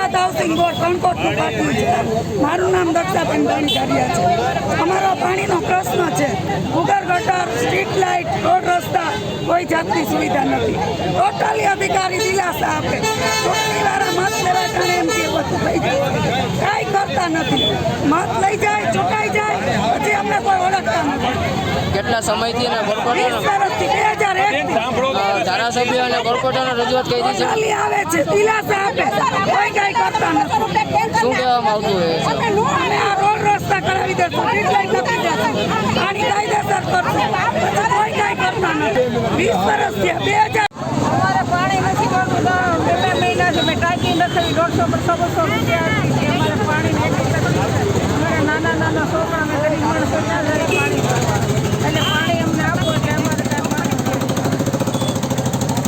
Gujarat housing board કણકોટનું પાટિયું છે. મારું નામ દક્ષાબેન ધાણીધારિયા છે. અમારો પાણીનો પ્રશ્ન છે. ભૂગર ગટર, સ્ટ્રીટ લાઇટ, રોડ રસ્તા કોઈ જાતની સુવિધા નથી. ટોટલી અધિકારી દિલાસા આપે. ચૂંટણીવાળા મત લેવા જાણે એમ કે બધું થઈ જાય, કાંઈ કરતા નથી. મત લઈ જાય, ચૂંટાઈ જાય, પછી અમને કોઈ ઓળખતા નથી. કેટલા સમયથી અને 20 કોર્પોરેટર વર્ષથી 2001 ધારાસભ્ય અને કોર્પોરેટરને રજૂઆત કરી છે. ટોટલી આવે છે, દિલાસા આપે, કોઈ કાંઈ કરતા નથી. શું કહેવામાં આવતું હોય છે? અમે આ રોડ રસ્તા કરાવી દેશું, સ્ટ્રીટ લાઇટ લખી દેશું, પાણી કાયદેસર કરશું, પછી કોઈ કાંઈ કરતા નથી. 20 વર્ષ થયા,